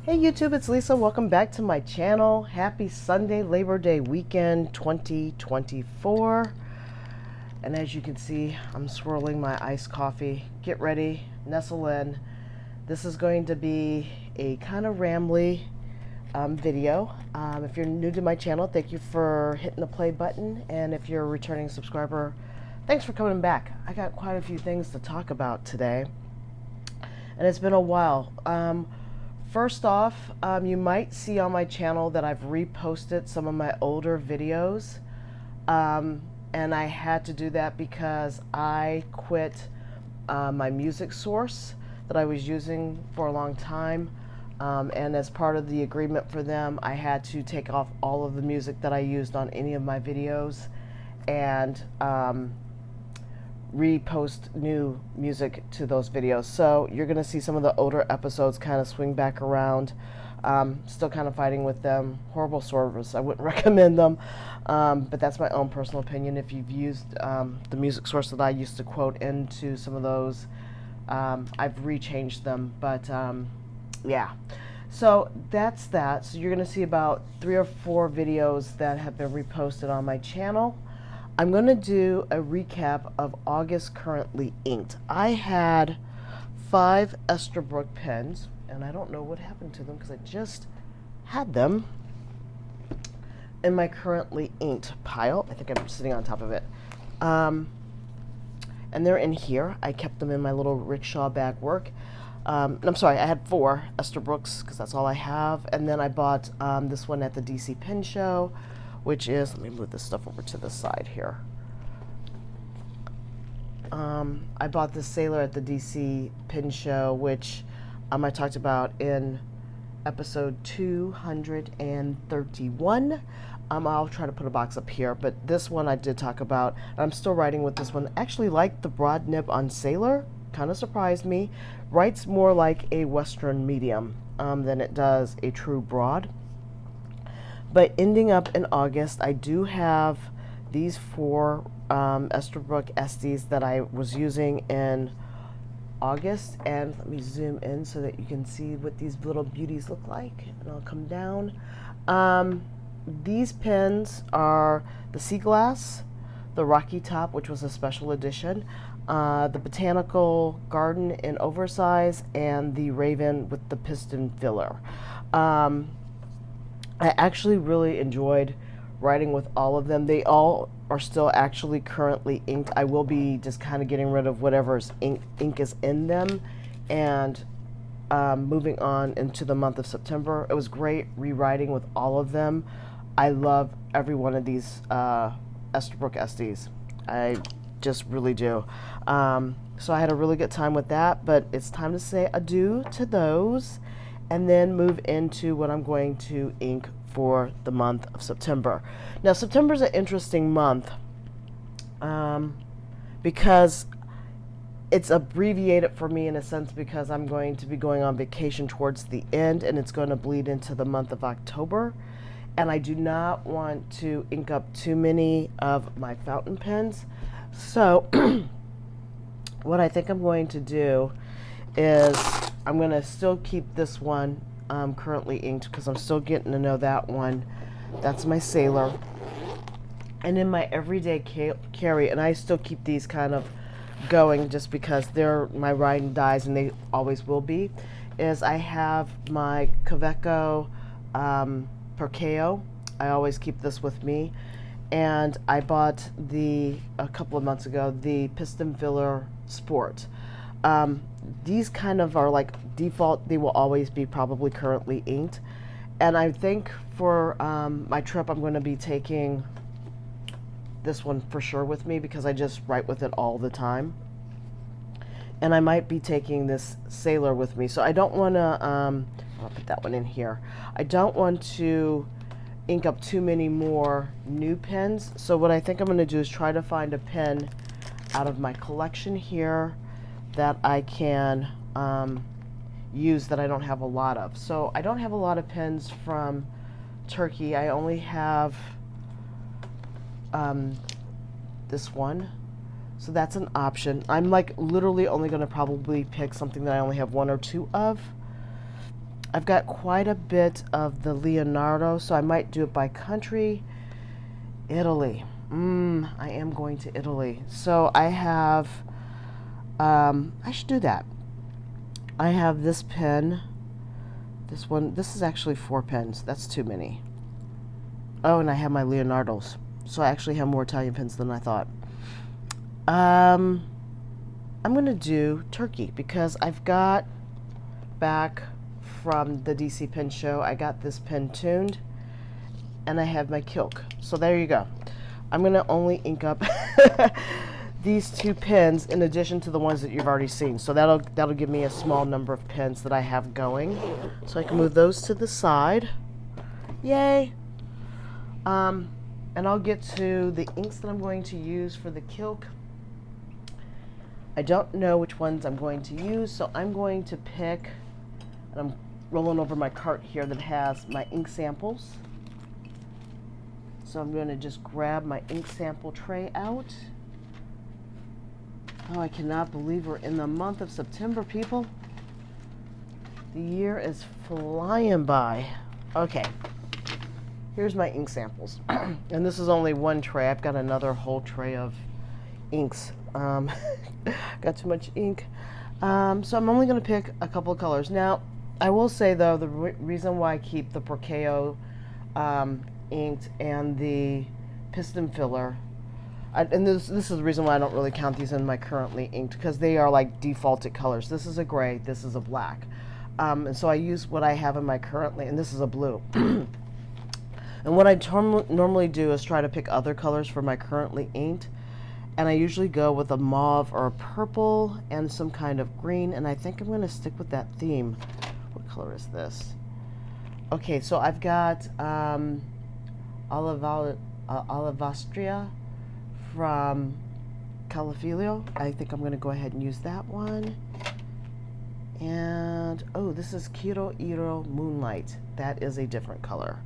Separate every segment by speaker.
Speaker 1: Hey YouTube, it's Lisa. Welcome back to my channel. Happy Sunday, Labor Day weekend 2024. And as you can see, I'm swirling my iced coffee. Get ready, nestle in. This is going to be a kind of rambly video. If you're new to my channel, thank you for hitting the play button. And if you're a returning subscriber, thanks for coming back. I got quite a few things to talk about today. And it's been a while. First off, you might see on my channel that I've reposted some of my older videos. And I had to do that because I quit my music source that I was using for a long time. And as part of the agreement for them, I had to take off all of the music that I used on any of my videos and repost new music to those videos. So you're going to see some of the older episodes kind of swing back around. Still kind of fighting with them. Horrible service. I wouldn't recommend them. But that's my own personal opinion. If you've used the music source that I used to quote into some of those, I've rechanged them. But yeah. So that's that. So you're going to see about 3 or 4 videos that have been reposted on my channel. I'm going to do a recap of August currently inked. I had 5 Esterbrook pens, and I don't know what happened to them because I just had them in my currently inked pile. I think I'm sitting on top of it. And they're in here. I kept them in my little rickshaw bag work. I'm sorry, I had 4 Esterbrook's because that's all I have. And then I bought this one at the DC Pen Show, which is, let me move this stuff over to the side here. I bought this Sailor at the DC Pen Show, which I talked about in episode 231. I'll try to put a box up here, but this one I did talk about. I'm still writing with this one. Actually like the broad nib on Sailor, kind of surprised me. Writes more like a Western medium than it does a true broad. But ending up in August, I do have these 4 Esterbrook Estes that I was using in August. And let me zoom in so that you can see what these little beauties look like. And I'll come down. These pens are the Sea Glass, the Rocky Top, which was a special edition, the Botanical Garden in oversize, and the Raven with the piston filler. I actually really enjoyed writing with all of them. They all are still actually currently inked. I will be just kind of getting rid of whatever's ink is in them and moving on into the month of September. It was great rewriting with all of them. I love every one of these Esterbrook Estes. I just really do. So I had a really good time with that, but it's time to say adieu to those and then move into what I'm going to ink for the month of September. Now, September is an interesting month because it's abbreviated for me in a sense because I'm going to be going on vacation towards the end and it's going to bleed into the month of October. And I do not want to ink up too many of my fountain pens. So what I think I'm going to do is I'm going to still keep this one currently inked because I'm still getting to know that one. That's my Sailor. And in my everyday carry, and I still keep these kind of going just because they're my ride and dies and they always will be, is I have my Kaweco Perkeo. I always keep this with me. And I bought a couple of months ago, the Piston Filler Sport. These kind of are like default. They will always be probably currently inked. And I think for my trip, I'm going to be taking this one for sure with me because I just write with it all the time. And I might be taking this Sailor with me. So I don't want to, I'll put that one in here. I don't want to ink up too many more new pens. So what I think I'm going to do is try to find a pen out of my collection here that I can use that I don't have a lot of. So I don't have a lot of pens from Turkey. I only have this one. So that's an option. I'm like literally only going to probably pick something that I only have 1 or 2 of. I've got quite a bit of the Leonardo, so I might do it by country. Italy. I am going to Italy. So I have, I should do that. I have this pen. This one, this is actually 4 pens. That's too many. Oh, and I have my Leonardos. So I actually have more Italian pens than I thought. I'm going to do Turkey because I've got back from the DC Pen Show, I got this pen tuned and I have my Kilk. So there you go. I'm going to only ink up these 2 pens in addition to the ones that you've already seen. So that'll give me a small number of pens that I have going. So I can move those to the side. Yay! And I'll get to the inks that I'm going to use for the Kilk. I don't know which ones I'm going to use, so I'm going to pick, and I'm rolling over my cart here that has my ink samples. So I'm going to just grab my ink sample tray out. Oh, I cannot believe we're in the month of September, people. The year is flying by. Okay, here's my ink samples. And this is only one tray. I've got another whole tray of inks. Got too much ink. So I'm only going to pick a couple of colors. Now, I will say, though, the reason why I keep the Porceo inked and the piston filler, and this is the reason why I don't really count these in my currently inked, because they are like defaulted colors. This is a gray, this is a black. And so I use what I have in my currently, and this is a blue. And what I normally do is try to pick other colors for my currently inked. And I usually go with a mauve or a purple and some kind of green. And I think I'm going to stick with that theme. What color is this? Okay, so I've got Oliverstra from Califolio. I think I'm going to go ahead and use that one. And, oh, this is Kyo-Iro Moonlight. That is a different color.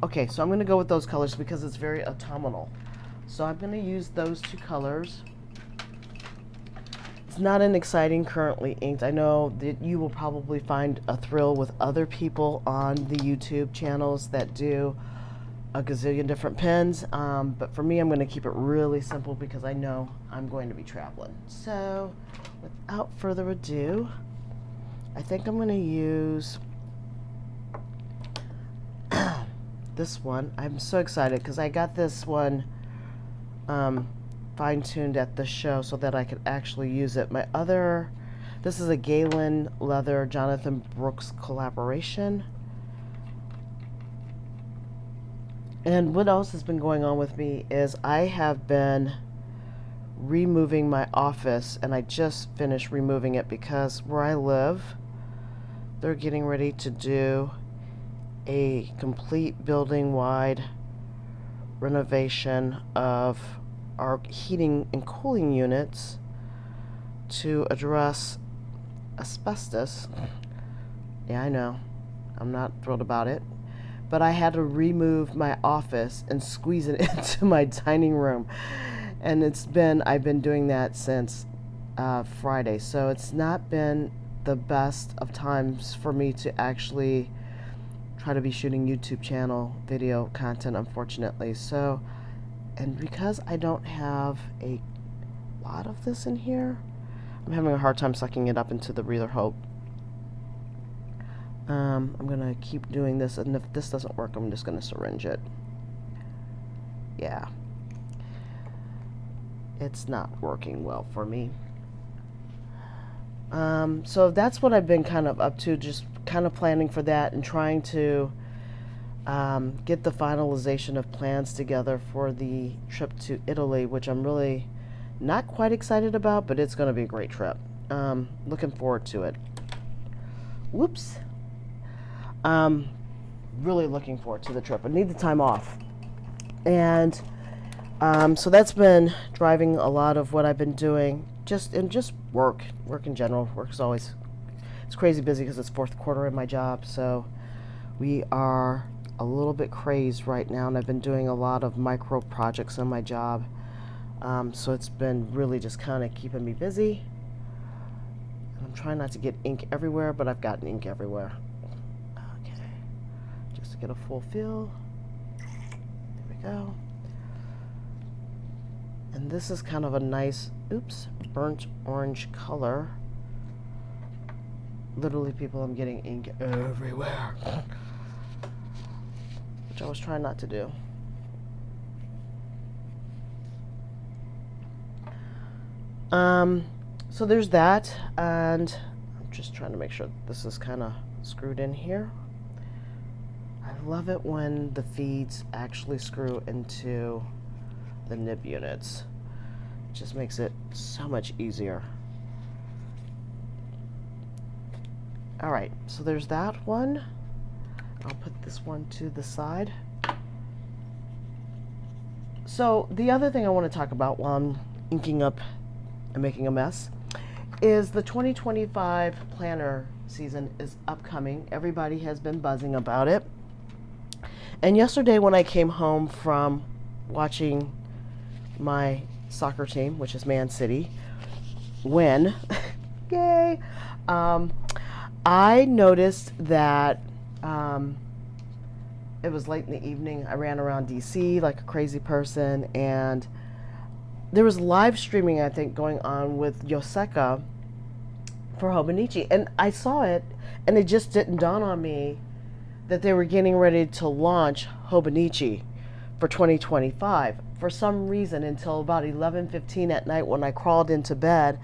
Speaker 1: Okay, so I'm going to go with those colors because it's very autumnal. So I'm going to use those 2 colors. It's not an exciting currently inked. I know that you will probably find a thrill with other people on the YouTube channels that do a gazillion different pens. But for me, I'm going to keep it really simple because I know I'm going to be traveling. So without further ado, I think I'm going to use this one. I'm so excited because I got this one fine-tuned at the show so that I could actually use it. This is a Galen Leather Jonathan Brooks collaboration. And what else has been going on with me is I have been removing my office, and I just finished removing it because where I live, they're getting ready to do a complete building-wide renovation of our heating and cooling units to address asbestos. Yeah, I know. I'm not thrilled about it. But I had to remove my office and squeeze it into my dining room. And I've been doing that since Friday. So it's not been the best of times for me to actually try to be shooting YouTube channel video content, unfortunately. So, and because I don't have a lot of this in here, I'm having a hard time sucking it up into the Reader Hope. I'm gonna keep doing this, and if this doesn't work, I'm just gonna syringe it. Yeah, it's not working well for me. So that's what I've been kind of up to, just kind of planning for that and trying to get the finalization of plans together for the trip to Italy, which I'm really not quite excited about, but it's going to be a great trip. Looking forward to it. Whoops. Really looking forward to the trip. I need the time off. And so that's been driving a lot of what I've been doing, just work in general. Work's always, it's crazy busy because it's fourth quarter in my job, so we are a little bit crazed right now, and I've been doing a lot of micro projects on my job, so it's been really just kind of keeping me busy. I'm trying not to get ink everywhere, but I've gotten ink everywhere. get a full feel. There we go. And this is kind of a nice, burnt orange color. Literally, people, I'm getting ink everywhere. Which I was trying not to do. So there's that, and I'm just trying to make sure this is kind of screwed in here. I love it when the feeds actually screw into the nib units. It just makes it so much easier. All right, so there's that one. I'll put this one to the side. So the other thing I want to talk about while I'm inking up and making a mess is the 2025 planner season is upcoming. Everybody has been buzzing about it. And yesterday when I came home from watching my soccer team, which is Man City, win, yay, I noticed that it was late in the evening. I ran around DC like a crazy person, and there was live streaming, I think, going on with Yoseka for Hobonichi. And I saw it, and it just didn't dawn on me that they were getting ready to launch Hobonichi for 2025 for some reason until about 11:15 at night when I crawled into bed.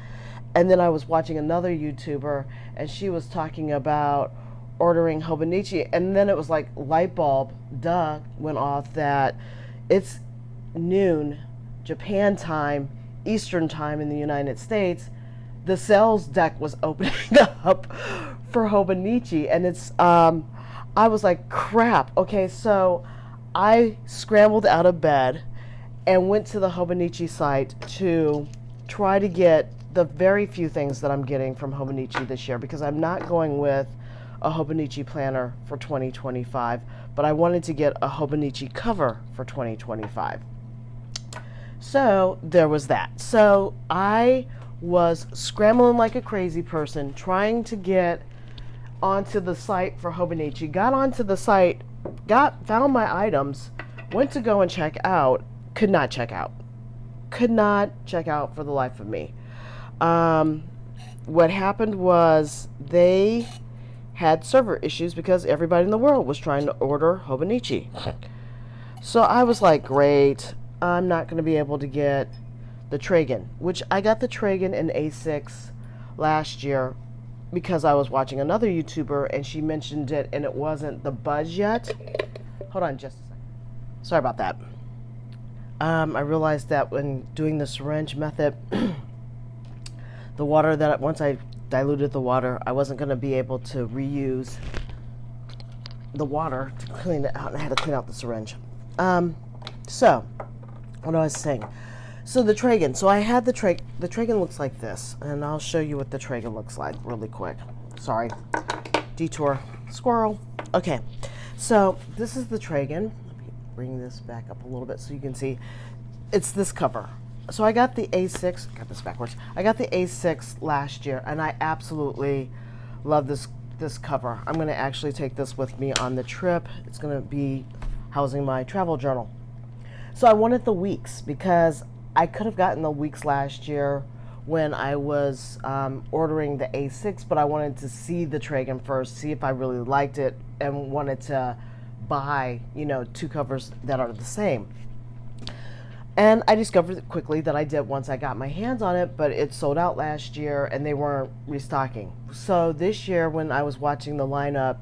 Speaker 1: And then I was watching another YouTuber, and she was talking about ordering Hobonichi. And then it was like light bulb, went off that it's noon Japan time, Eastern time in the United States. The sales deck was opening up for Hobonichi, and it's I was like, crap. Okay, so I scrambled out of bed and went to the Hobonichi site to try to get the very few things that I'm getting from Hobonichi this year, because I'm not going with a Hobonichi planner for 2025, but I wanted to get a Hobonichi cover for 2025. So there was that. So I was scrambling like a crazy person trying to get onto the site for Hobonichi. Got onto the site, found my items, went to go and check out, could not check out. Could not check out for the life of me. What happened was they had server issues because everybody in the world was trying to order Hobonichi. So I was like, great, I'm not going to be able to get the Tragan, which I got the Tragan in A6 last year because I was watching another YouTuber and she mentioned it and it wasn't the buzz yet. Hold on just a second. Sorry about that. I realized that when doing the syringe method, the water that once I diluted the water, I wasn't going to be able to reuse the water to clean it out, and I had to clean out the syringe. So, what I was saying. So the Tragan. So I had the Tragan looks like this, and I'll show you what the Tragan looks like really quick. Sorry, detour, squirrel. Okay, so this is the Tragan. Let me bring this back up a little bit so you can see. It's this cover. So I got the A6, got this backwards. I got the A6 last year, and I absolutely love this cover. I'm going to actually take this with me on the trip. It's going to be housing my travel journal. So I wanted the weeks because I could have gotten the weeks last year when I was ordering the A6, but I wanted to see the Tragan first, see if I really liked it, and wanted to buy, two covers that are the same. And I discovered quickly that I did once I got my hands on it, but it sold out last year and they weren't restocking. So this year when I was watching the lineup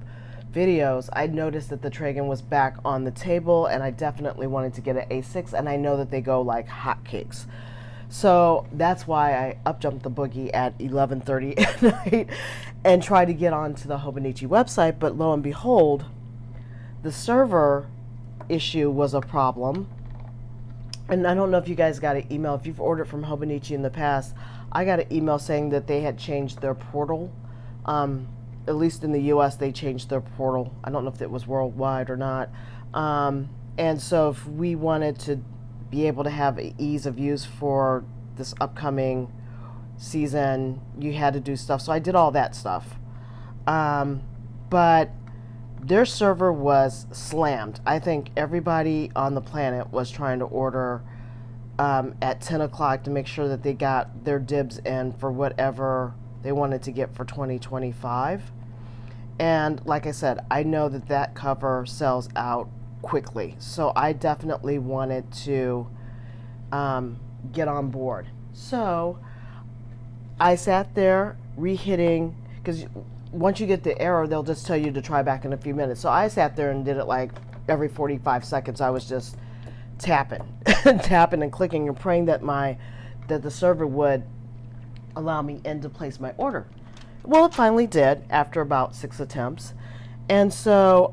Speaker 1: videos, I noticed that the Tragan was back on the table, and I definitely wanted to get an A6, and I know that they go like hotcakes. So that's why I up-jumped the boogie at 11:30 at night and tried to get onto the Hobonichi website, but lo and behold, the server issue was a problem. And I don't know if you guys got an email. If you've ordered from Hobonichi in the past, I got an email saying that they had changed their portal. At least in the U.S., they changed their portal. I don't know if it was worldwide or not. And so if we wanted to be able to have ease of use for this upcoming season, you had to do stuff. So I did all that stuff. But their server was slammed. I think everybody on the planet was trying to order at 10 o'clock to make sure that they got their dibs in for whatever they wanted to get for 2025. And like I said, I know that that cover sells out quickly. So I definitely wanted to get on board. So I sat there re-hitting, because once you get the error, they'll just tell you to try back in a few minutes. So I sat there and did it like every 45 seconds. I was just tapping, tapping and clicking and praying that the server would allow me in to place my order. Well, it finally did after about 6 attempts. And so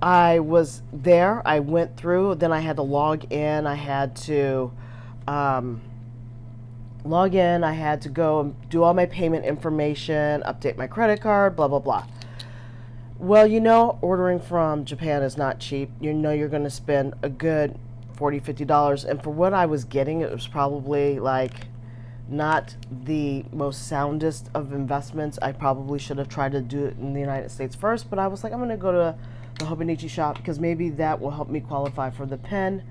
Speaker 1: I was there. I went through. Then I had to log in. I had to log in. I had to go and do all my payment information, update my credit card, blah, blah, blah. Well, you know, ordering from Japan is not cheap. You know you're going to spend a good $40, $50. And for what I was getting, it was probably like not the most soundest of investments. I probably should have tried to do it in the United States first, but I was like, I'm going to go to the Hobonichi shop because maybe that will help me qualify for the pen,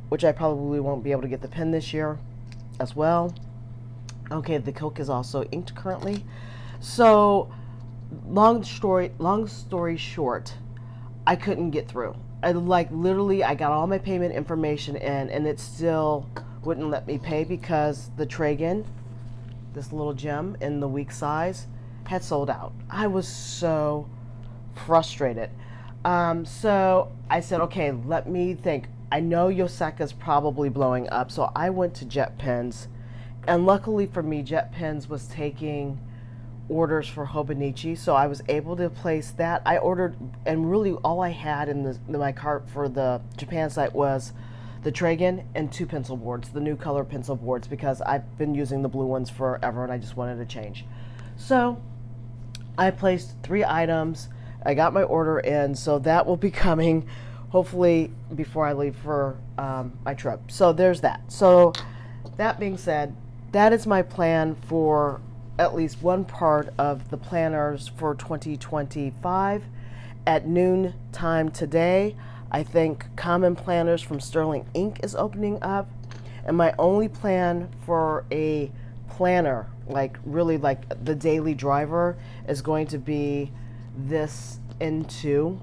Speaker 1: which I probably won't be able to get the pen this year as well. Okay, the Coke is also inked currently. So long story short, I couldn't get through. I got all my payment information in, and it still wouldn't let me pay because the Tragan, this little gem in the week size, had sold out. I was so frustrated. So I said, okay, let me think. I know Yoseka's probably blowing up, so I went to Jet Pens, and luckily for me, Jet Pens was taking orders for Hobonichi, so I was able to place that. I ordered, and really all I had in my cart for the Japan site was the Tragan and 2 pencil boards, the new color pencil boards, because I've been using the blue ones forever and I just wanted to change. So I placed 3 items. I got my order in, so that will be coming hopefully before I leave for my trip. So there's that. So that being said, that is my plan for at least one part of the planners for 2025. At noon time today, I think Common Planners from Sterling Ink is opening up. And my only plan for a planner, like really like the daily driver, is going to be this N2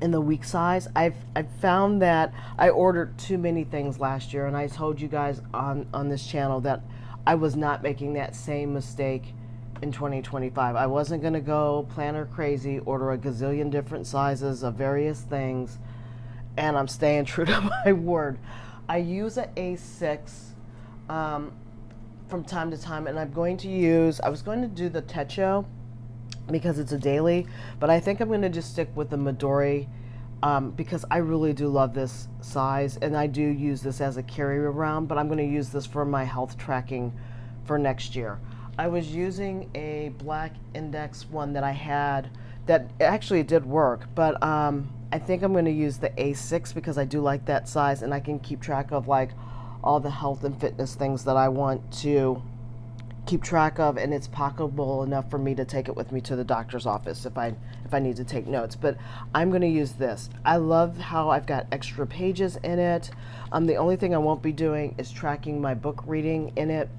Speaker 1: in the week size. I've found that I ordered too many things last year, and I told you guys on this channel that I was not making that same mistake in 2025. I wasn't going to go planner crazy, order a gazillion different sizes of various things, and I'm staying true to my word. I use an A6 from time to time, and I was going to do the Techo because it's a daily, but I think I'm going to just stick with the Midori because I really do love this size, and I do use this as a carry around, but I'm going to use this for my health tracking for next year. I was using a black index one that I had that actually did work, but I think I'm going to use the A6 because I do like that size, and I can keep track of like all the health and fitness things that I want to keep track of, and it's pocketable enough for me to take it with me to the doctor's office if I need to take notes. But I'm going to use this. I love how I've got extra pages in it. The only thing I won't be doing is tracking my book reading in it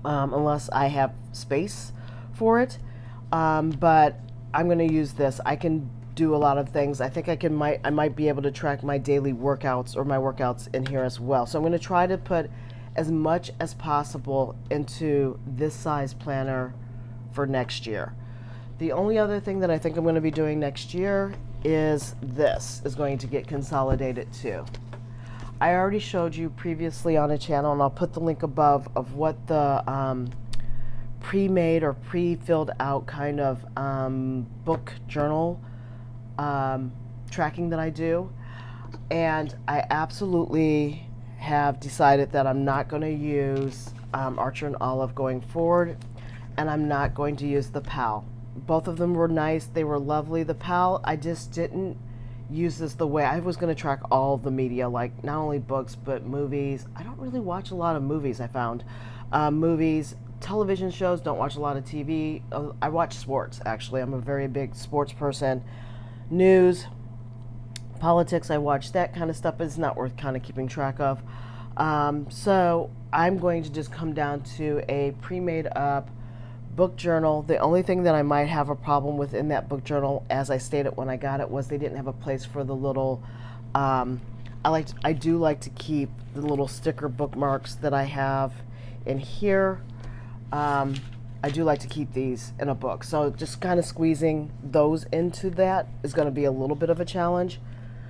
Speaker 1: unless I have space for it. But I'm going to use this. I can do a lot of things. I think I might be able to track my daily workouts or my workouts in here as well. So I'm going to try to put as much as possible into this size planner for next year. The only other thing that I think I'm going to be doing next year is this is going to get consolidated too. I already showed you previously on a channel, and I'll put the link above, of what the pre-made or pre-filled out kind of book journal tracking that I do. And I absolutely have decided that I'm not going to use Archer and Olive going forward, and I'm not going to use the PAL. Both of them were nice. They were lovely. The PAL, I just didn't use this the way I was going to track all of the media, like not only books but movies. I don't really watch a lot of movies, I found. Movies, television shows, don't watch a lot of TV. I watch sports, actually. I'm a very big sports person. News, politics, I watch that kind of stuff, but it's not worth kind of keeping track of. So I'm going to just come down to a pre-made up book journal. The only thing that I might have a problem with in that book journal, as I stated when I got it, was they didn't have a place for the little, I do like to keep the little sticker bookmarks that I have in here. I do like to keep these in a book. So just kind of squeezing those into that is going to be a little bit of a challenge.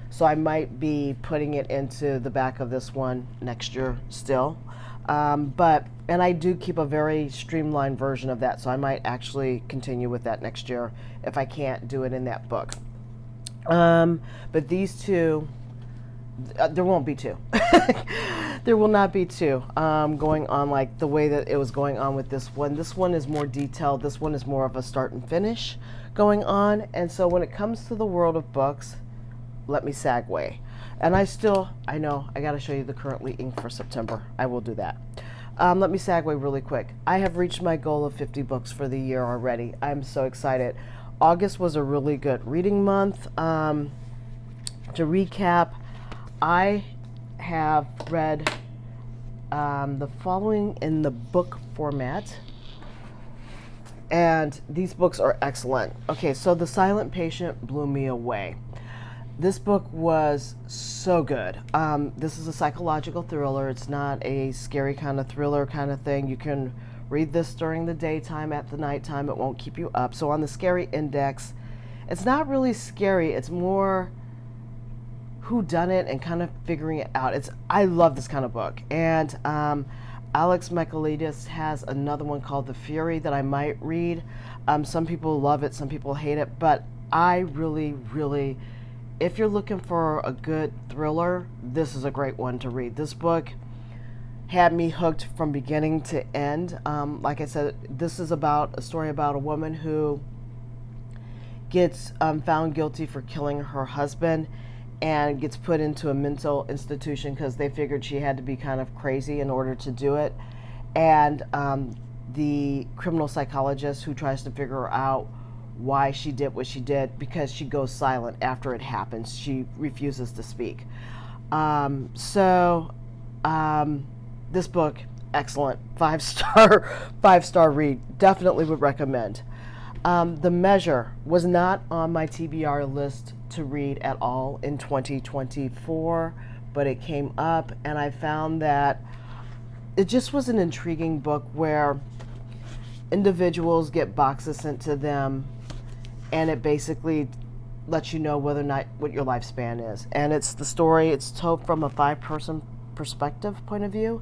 Speaker 1: So I might be putting it into the back of this one next year still. And I do keep a very streamlined version of that, so I might actually continue with that next year if I can't do it in that book. But these two, there won't be two. There will not be two going on like the way that it was going on with this one. This one is more detailed. This one is more of a start and finish going on. And so when it comes to the world of books, let me segue. And I know, I got to show you the currently ink for September. I will do that. Let me segue really quick. I have reached my goal of 50 books for the year already. I'm so excited. August was a really good reading month. To recap, I have read the following in the book format. And these books are excellent. Okay, so The Silent Patient blew me away. This book was so good. This is a psychological thriller. It's not a scary kind of thriller kind of thing. You can read this during the daytime, at the nighttime. It won't keep you up. So on the scary index, it's not really scary. It's more whodunit and kind of figuring it out. I love this kind of book. And Alex Michaelides has another one called The Fury that I might read. Some people love it. Some people hate it. But I really, really... If you're looking for a good thriller, this is a great one to read. This book had me hooked from beginning to end. Like I said, this is about a story about a woman who gets found guilty for killing her husband and gets put into a mental institution because they figured she had to be kind of crazy in order to do it. And the criminal psychologist who tries to figure out why she did what she did, because she goes silent after it happens. She refuses to speak. This book, excellent. 5-star read. Definitely would recommend. The Measure was not on my TBR list to read at all in 2024, but it came up and I found that it just was an intriguing book where individuals get boxes sent to them and it basically lets you know whether or not what your lifespan is. And it's the story, it's told from a 5-person perspective point of view.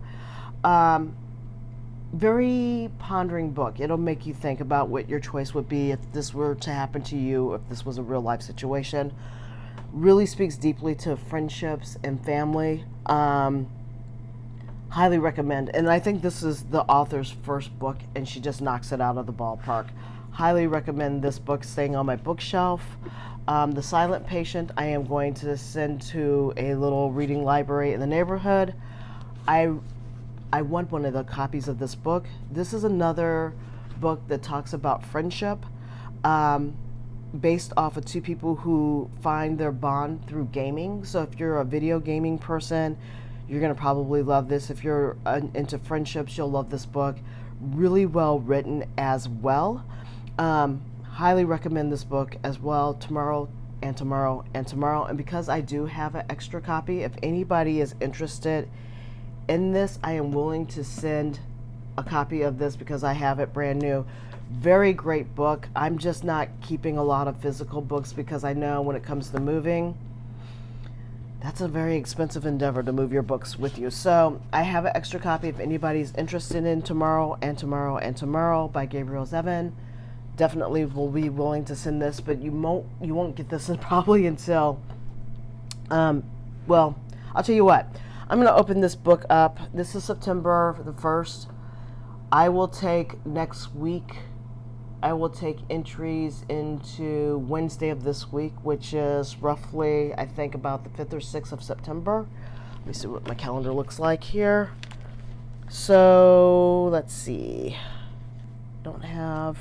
Speaker 1: Very pondering book. It'll make you think about what your choice would be if this were to happen to you, if this was a real life situation. Really speaks deeply to friendships and family. Highly recommend. And I think this is the author's first book and she just knocks it out of the ballpark. Highly recommend this book staying on my bookshelf. The Silent Patient I am going to send to a little reading library in the neighborhood. I want one of the copies of this book. This is another book that talks about friendship, based off of two people who find their bond through gaming. So if you're a video gaming person, you're going to probably love this. If you're into friendships, you'll love this book. Really well written as well. Highly recommend this book as well. Tomorrow and Tomorrow and Tomorrow. And because I do have an extra copy, if anybody is interested in this, I am willing to send a copy of this because I have it brand new. Very great book. I'm just not keeping a lot of physical books because I know when it comes to moving, that's a very expensive endeavor to move your books with you. So I have an extra copy if anybody's interested in Tomorrow and Tomorrow and Tomorrow by Gabriel Zevin. Definitely will be willing to send this, but you won't get this probably until, well, I'll tell you what. I'm going to open this book up. This is September the 1st. I will take next week, I will take entries into Wednesday of this week, which is roughly, I think, about the 5th or 6th of September. Let me see what my calendar looks like here. So, let's see. don't have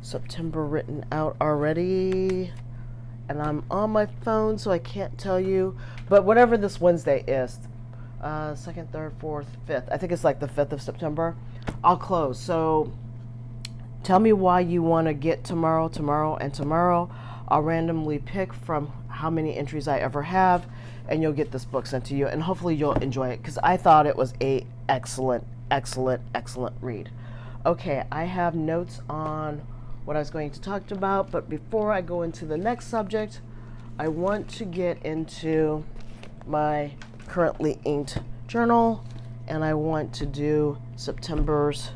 Speaker 1: September written out already. And I'm on my phone, so I can't tell you. But whatever this Wednesday is, 2nd, 3rd, 4th, 5th. I think it's like the 5th of September. I'll close. So tell me why you want to get tomorrow, and tomorrow. I'll randomly pick from how many entries I ever have, and you'll get this book sent to you. And hopefully you'll enjoy it, because I thought it was a excellent read. Okay, I have notes on what I was going to talk about, but before I go into the next subject, I want to get into my currently inked journal, and I want to do September's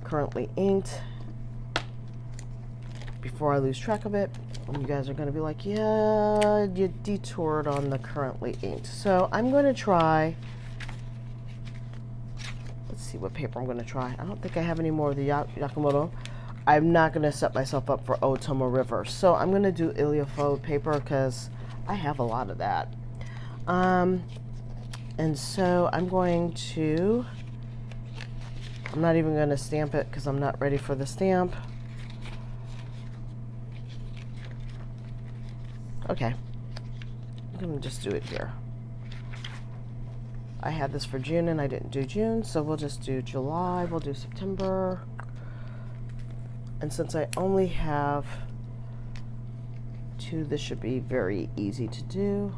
Speaker 1: currently inked before I lose track of it. And you guys are going to be like, yeah, you detoured on the currently inked. So I'm going to try, let's see what paper I'm going to try. I don't think I have any more of the Yakumoto. I'm not going to set myself up for Otomo River. So I'm going to do Illiofo paper because I have a lot of that. And so I'm going to, I'm not even going to stamp it because I'm not ready for the stamp. Okay, I'm going to just do it here. I had this for June and I didn't do June, so we'll just do July, we'll do September. And since I only have 2, this should be very easy to do.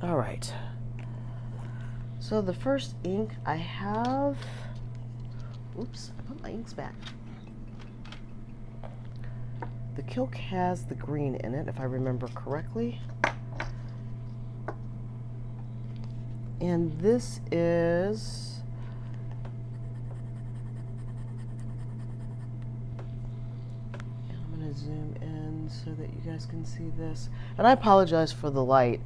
Speaker 1: All right. So the first ink I have, oops, I put my inks back. The Kilk has the green in it, if I remember correctly. And this is, I'm going to zoom in so that you guys can see this. And I apologize for the light.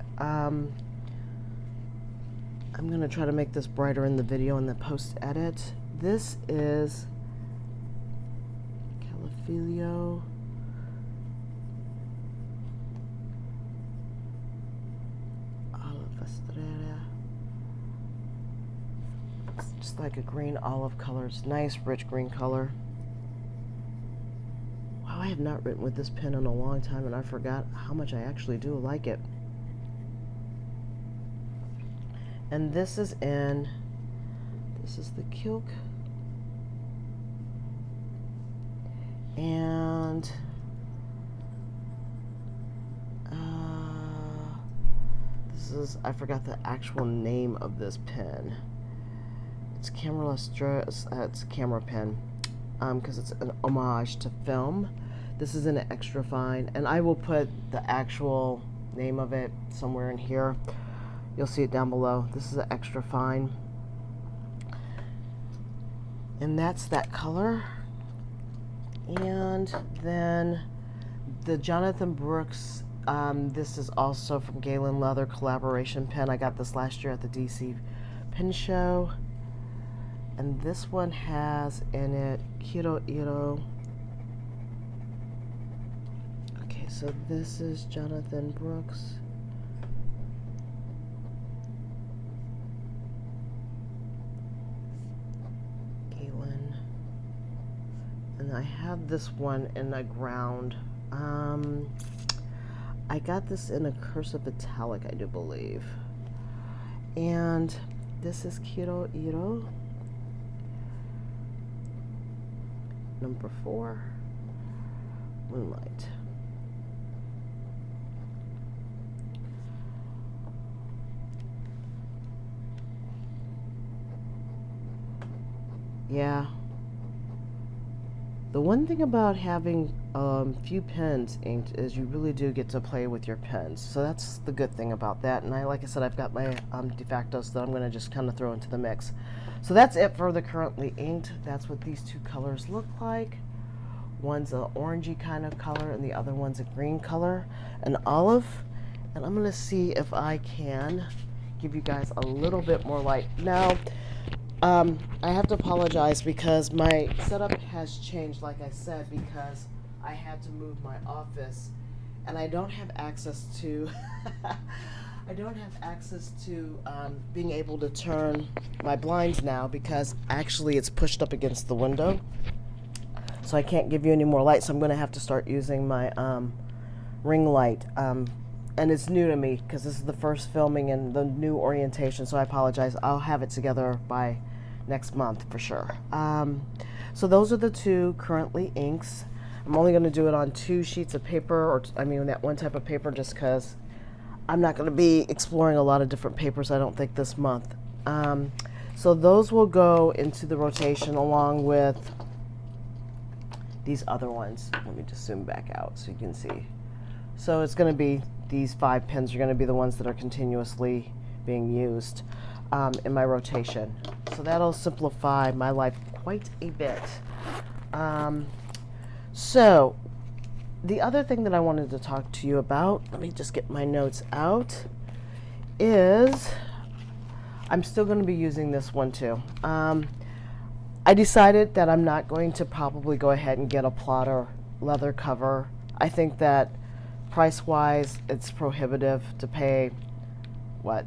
Speaker 1: I'm going to try to make this brighter in the video in the post-edit. This is Califolio. Oliverstra. It's just like a green olive color. It's nice, rich green color. Wow, I have not written with this pen in a long time, and I forgot how much I actually do like it. And this is the Kilk. And this is, I forgot the actual name of this pen. It's Oliverstra, it's a camera pen, because it's an homage to film. This is an extra fine, and I will put the actual name of it somewhere in here. You'll see it down below. This is an extra fine. And that's that color. And then the Jonathan Brooks, this is also from Galen Leather collaboration pen. I got this last year at the DC Pen Show. And this one has in it Kyo-Iro. Okay, so this is Jonathan Brooks. And I have this one in a ground. I got this in a cursive italic, I do believe. And this is Kyo-Iro number 4, Moonlight. Yeah. The one thing about having few pens inked is you really do get to play with your pens. So that's the good thing about that. And like I said, I've got my de factos that I'm going to just kind of throw into the mix. So that's it for the currently inked. That's what these 2 colors look like. One's an orangey kind of color and the other one's a green color, an olive. And I'm going to see if I can give you guys a little bit more light. Now, I have to apologize because my setup has changed, like I said, because I had to move my office, and I don't have access to being able to turn my blinds now, because actually it's pushed up against the window, so I can't give you any more light. So I'm going to have to start using my ring light, and it's new to me because this is the first filming and the new orientation, so I apologize. I'll have it together by next month for sure. So those are the two currently inks. I'm only going to do it on 2 sheets of paper, or that one type of paper, just because I'm not going to be exploring a lot of different papers, I don't think, this month. So those will go into the rotation along with these other ones. Let me just zoom back out so you can see. So it's going to be, these 5 pins are going to be the ones that are continuously being used in my rotation. So that'll simplify my life quite a bit. So the other thing that I wanted to talk to you about, let me just get my notes out, is I'm still going to be using this one too. I decided that I'm not going to probably go ahead and get a plotter leather cover. I think that price-wise, it's prohibitive to pay, what,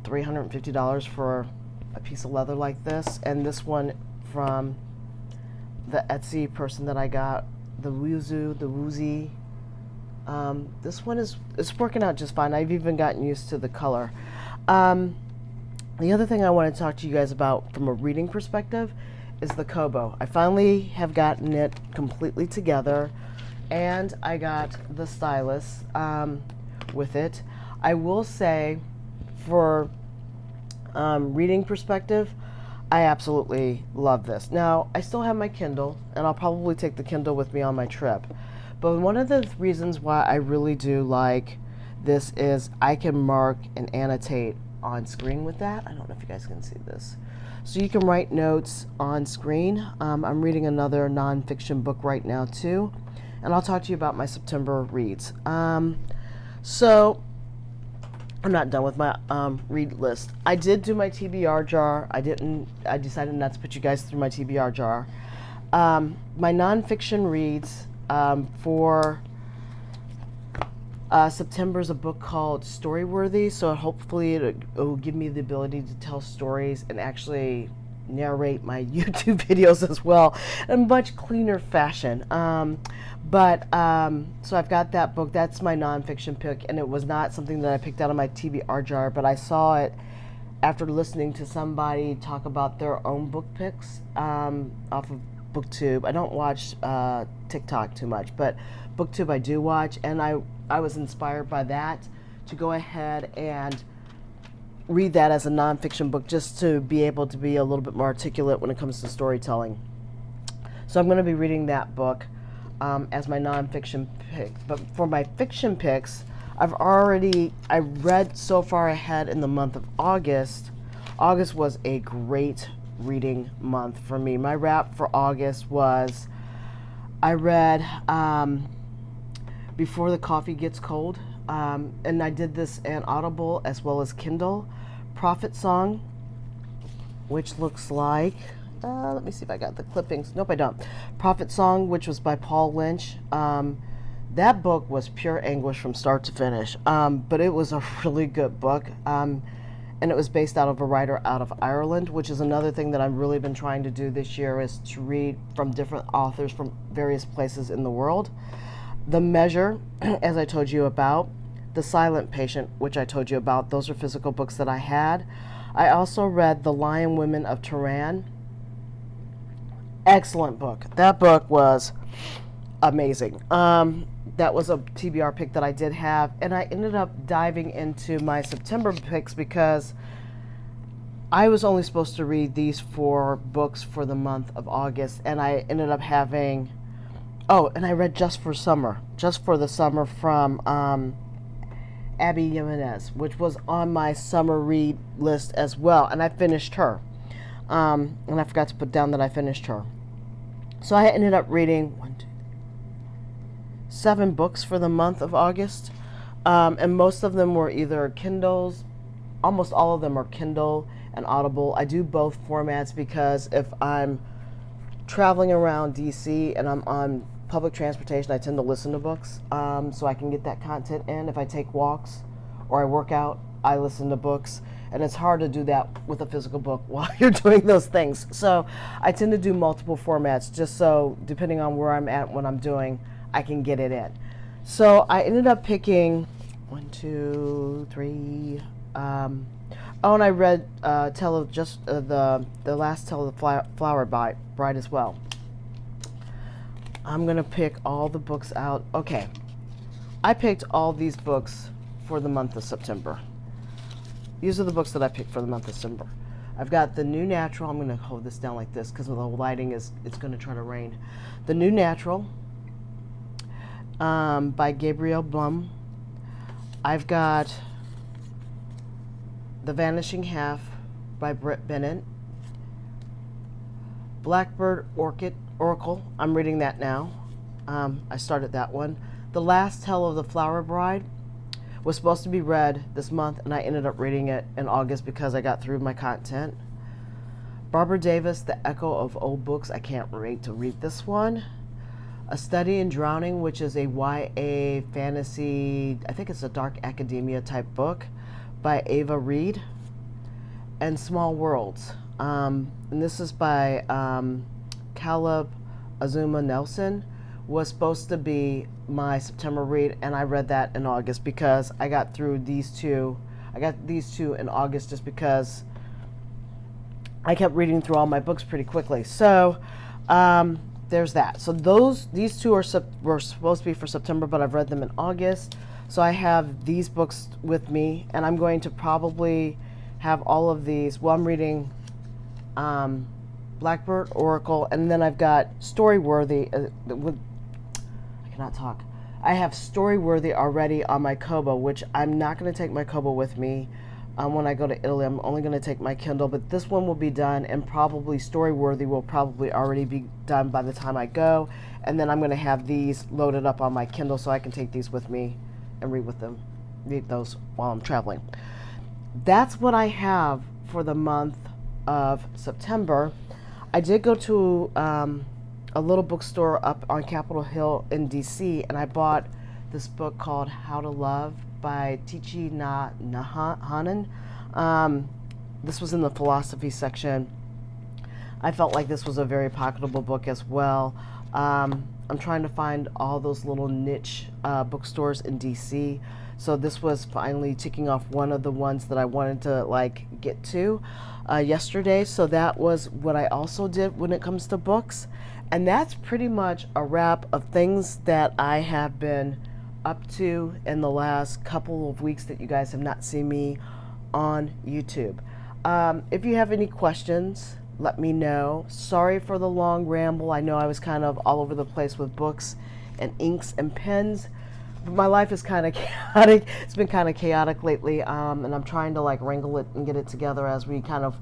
Speaker 1: $350 for a piece of leather like this. And this one from the Etsy person that I got, the Woozy, this one is working out just fine. I've even gotten used to the color. The other thing I want to talk to you guys about from a reading perspective is the Kobo. I finally have gotten it completely together, and I got the stylus with it. I will say, for reading perspective, I absolutely love this. Now, I still have my Kindle, and I'll probably take the Kindle with me on my trip. But one of the reasons why I really do like this is I can mark and annotate on screen with that. I don't know if you guys can see this. So you can write notes on screen. I'm reading another nonfiction book right now too, and I'll talk to you about my September reads. So I'm not done with my read list. I did do my TBR jar. I decided not to put you guys through my TBR jar. My nonfiction reads for September is a book called Storyworthy, so hopefully it will give me the ability to tell stories and actually narrate my YouTube videos as well in a much cleaner fashion. So I've got that book. That's my nonfiction pick, and it was not something that I picked out of my TBR jar, but I saw it after listening to somebody talk about their own book picks off of BookTube. I don't watch TikTok too much, but BookTube I do watch, and I was inspired by that to go ahead and read that as a nonfiction book, just to be able to be a little bit more articulate when it comes to storytelling. So I'm going to be reading that book as my nonfiction pick. But for my fiction picks, I read so far ahead in the month of August. August was a great reading month for me. My wrap for August was, I read Before the Coffee Gets Cold, and I did this in Audible as well as Kindle. Prophet Song, which looks like, let me see if I got the clippings. Nope, I don't. Prophet Song, which was by Paul Lynch. That book was pure anguish from start to finish, but it was a really good book, and it was based out of a writer out of Ireland, which is another thing that I've really been trying to do this year, is to read from different authors from various places in the world. The Measure, as I told you about. The Silent Patient, which I told you about. Those are physical books that I had. I also read The Lion Women of Tehran. Excellent book. That book was amazing. That was a TBR pick that I did have, and I ended up diving into my September picks because I was only supposed to read these 4 books for the month of August, and I ended up having, and I read Just for the Summer from Abby Jimenez, which was on my summer read list as well, and I finished her. And I forgot to put down that I finished her. So I ended up reading 7 books for the month of August, and most of them were either Kindles, almost all of them are Kindle and Audible. I do both formats because if I'm traveling around DC and I'm on public transportation, I tend to listen to books, so I can get that content in. If I take walks or I work out, I listen to books, and it's hard to do that with a physical book while you're doing those things. So I tend to do multiple formats just so, depending on where I'm at, what I'm doing, I can get it in. So I ended up picking 1, 2, 3. And I read the last Tell of the Flower Bride as well. I'm going to pick all the books out. Okay. I picked all these books for the month of September. These are the books that I picked for the month of September. I've got The New Natural. I'm going to hold this down like this because the lighting it's going to try to rain. The New Natural by Gabriel Bum. I've got The Vanishing Half by Bennett. Blackbird Oracle. I'm reading that now. I started that one. The Last Tale of the Flower Bride was supposed to be read this month, and I ended up reading it in August because I got through my content. Barbara Davis, The Echo of Old Books. I can't wait to read this one. A Study in Drowning, which is a YA fantasy, I think it's a dark academia type book by Reid. And Small Worlds. And this is by Caleb Azumah Nelson. Was supposed to be my September read, and I read that in August because I got through these two. I got these two in August just because I kept reading through all my books pretty quickly. So there's that. So these two were supposed to be for September, but I've read them in August. So I have these books with me, and I'm going to probably have all of these. Well, I'm reading Blackbird Oracle, and then I've got Storyworthy. I cannot talk. I have Storyworthy already on my Kobo, which I'm not going to take my Kobo with me when I go to Italy. I'm only going to take my Kindle, but this one will be done, and probably Storyworthy will probably already be done by the time I go, and then I'm going to have these loaded up on my Kindle so I can take these with me and read those while I'm traveling. That's what I have for the month of September. I did go to a little bookstore up on Capitol Hill in DC, and I bought this book called How to Love by Tichi Nahanan. This was in the philosophy section. I felt like this was a very pocketable book as well. I'm trying to find all those little niche bookstores in DC. So this was finally ticking off one of the ones that I wanted to get to yesterday. So that was what I also did when it comes to books. And that's pretty much a wrap of things that I have been up to in the last couple of weeks that you guys have not seen me on YouTube. If you have any questions, let me know. Sorry for the long ramble. I know I was kind of all over the place with books and inks and pens. But my life is kind of chaotic. It's been kind of chaotic lately, and I'm trying to wrangle it and get it together as we kind of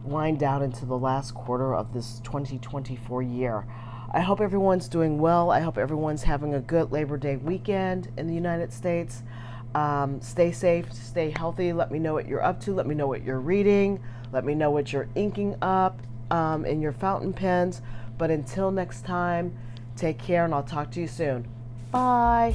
Speaker 1: wind down into the last quarter of this 2024 year. I hope everyone's doing well. I hope everyone's having a good Labor Day weekend in the United States. Stay safe, stay healthy. Let me know what you're up to. Let me know what you're reading. Let me know what you're inking up in your fountain pens. But until next time, take care, and I'll talk to you soon. Bye.